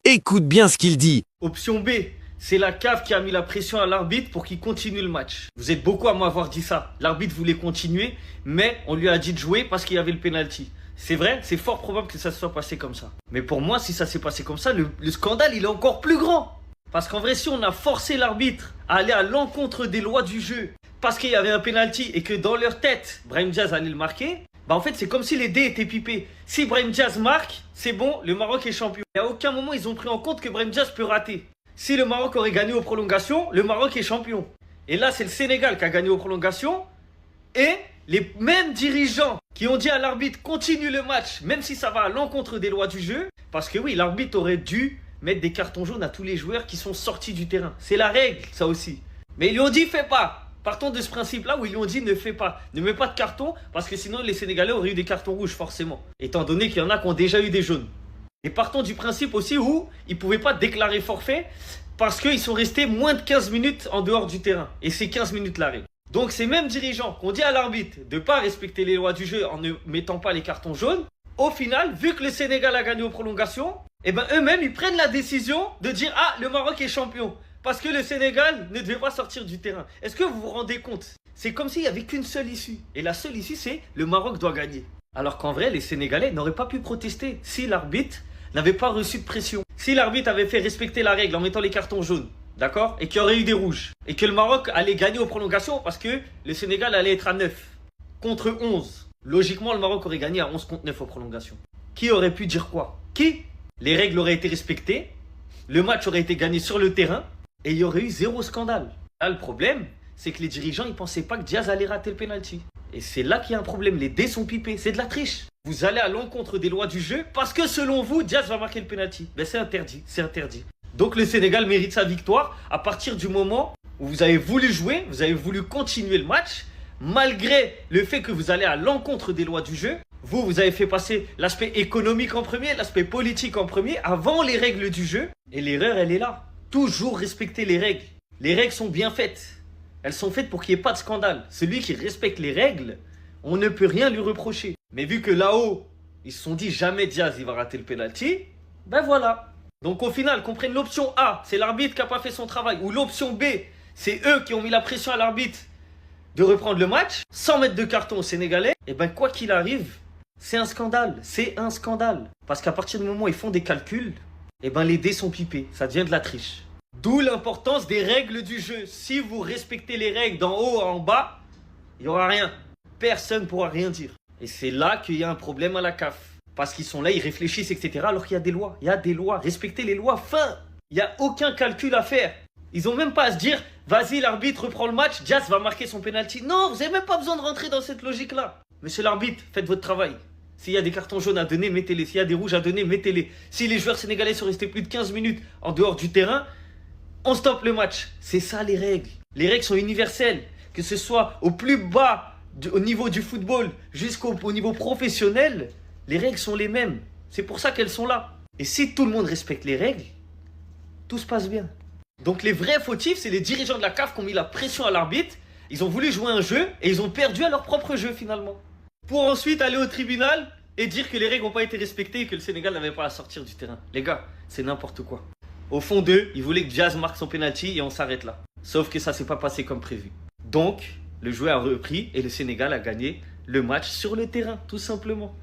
Écoute bien ce qu'il dit. Option B, c'est la CAF qui a mis la pression à l'arbitre pour qu'il continue le match. Vous êtes beaucoup à m'avoir dit ça. L'arbitre voulait continuer, mais on lui a dit de jouer parce qu'il y avait le penalty. C'est vrai, c'est fort probable que ça se soit passé comme ça. Mais pour moi, si ça s'est passé comme ça, le scandale, il est encore plus grand. Parce qu'en vrai, si on a forcé l'arbitre à aller à l'encontre des lois du jeu, parce qu'il y avait un penalty et que dans leur tête, Brahim Diaz allait le marquer, bah en fait, c'est comme si les dés étaient pipés. Si Brahim Diaz marque, c'est bon, le Maroc est champion. Et à aucun moment, ils ont pris en compte que Brahim Diaz peut rater. Si le Maroc aurait gagné aux prolongations, le Maroc est champion. Et là, c'est le Sénégal qui a gagné aux prolongations. Et les mêmes dirigeants qui ont dit à l'arbitre continue le match, même si ça va à l'encontre des lois du jeu. Parce que oui, l'arbitre aurait dû mettre des cartons jaunes à tous les joueurs qui sont sortis du terrain. C'est la règle, ça aussi. Mais ils lui ont dit fais pas. Partons de ce principe-là où ils lui ont dit ne fais pas. Ne mets pas de carton parce que sinon les Sénégalais auraient eu des cartons rouges forcément. Étant donné qu'il y en a qui ont déjà eu des jaunes. Et partons du principe aussi où ils ne pouvaient pas déclarer forfait parce qu'ils sont restés moins de 15 minutes en dehors du terrain. Et c'est 15 minutes la règle. Donc ces mêmes dirigeants qui ont dit à l'arbitre de ne pas respecter les lois du jeu en ne mettant pas les cartons jaunes, au final, vu que le Sénégal a gagné aux prolongations, eh ben eux-mêmes ils prennent la décision de dire ah le Maroc est champion. Parce que le Sénégal ne devait pas sortir du terrain. Est-ce que vous vous rendez compte? C'est comme s'il n'y avait qu'une seule issue. Et la seule issue, c'est le Maroc doit gagner. Alors qu'en vrai, les Sénégalais n'auraient pas pu protester si l'arbitre n'avait pas reçu de pression. Si l'arbitre avait fait respecter la règle en mettant les cartons jaunes, d'accord? Et qu'il y aurait eu des rouges. Et que le Maroc allait gagner aux prolongations parce que le Sénégal allait être à 9 contre 11. Logiquement, le Maroc aurait gagné à 11 contre 9 aux prolongations. Qui aurait pu dire quoi? Qui? Les règles auraient été respectées. Le match aurait été gagné sur le terrain. Et il y aurait eu zéro scandale. Là, le problème, c'est que les dirigeants, ils ne pensaient pas que Diaz allait rater le penalty. Et c'est là qu'il y a un problème. Les dés sont pipés. C'est de la triche. Vous allez à l'encontre des lois du jeu parce que selon vous, Diaz va marquer le penalty. Ben, c'est interdit. C'est interdit. Donc le Sénégal mérite sa victoire à partir du moment où vous avez voulu jouer, vous avez voulu continuer le match, malgré le fait que vous allez à l'encontre des lois du jeu. Vous avez fait passer l'aspect économique en premier, l'aspect politique en premier, avant les règles du jeu. Et l'erreur, elle est là. Toujours respecter les règles. Les règles sont bien faites. Elles sont faites pour qu'il n'y ait pas de scandale. Celui qui respecte les règles, on ne peut rien lui reprocher. Mais vu que là-haut, ils se sont dit jamais Diaz il va rater le penalty, ben voilà. Donc au final, qu'on prenne l'option A, c'est l'arbitre qui n'a pas fait son travail, ou l'option B, c'est eux qui ont mis la pression à l'arbitre de reprendre le match, sans mettre de carton aux Sénégalais, et ben quoi qu'il arrive, c'est un scandale. C'est un scandale. Parce qu'à partir du moment où ils font des calculs, et ben les dés sont pipés, ça devient de la triche. D'où l'importance des règles du jeu. Si vous respectez les règles d'en haut à en bas, il n'y aura rien. Personne ne pourra rien dire. Et c'est là qu'il y a un problème à la CAF. Parce qu'ils sont là, ils réfléchissent, etc. Alors qu'il y a des lois. Il y a des lois. Respectez les lois, fin. Il n'y a aucun calcul à faire. Ils n'ont même pas à se dire, vas-y, l'arbitre reprend le match, Diaz va marquer son penalty. Non, vous n'avez même pas besoin de rentrer dans cette logique-là. Monsieur l'arbitre, faites votre travail. S'il y a des cartons jaunes à donner, mettez-les. S'il y a des rouges à donner, mettez-les. Si les joueurs sénégalais sont restés plus de 15 minutes en dehors du terrain, on stoppe le match. C'est ça les règles. Les règles sont universelles. Que ce soit au plus bas, au niveau du football, jusqu'au niveau professionnel, les règles sont les mêmes. C'est pour ça qu'elles sont là. Et si tout le monde respecte les règles, tout se passe bien. Donc les vrais fautifs, c'est les dirigeants de la CAF qui ont mis la pression à l'arbitre. Ils ont voulu jouer un jeu et ils ont perdu à leur propre jeu finalement. Pour ensuite aller au tribunal et dire que les règles n'ont pas été respectées et que le Sénégal n'avait pas à sortir du terrain. Les gars, c'est n'importe quoi. Au fond d'eux, ils voulaient que Diaz marque son penalty et on s'arrête là. Sauf que ça ne s'est pas passé comme prévu. Donc, le jeu a repris et le Sénégal a gagné le match sur le terrain, tout simplement.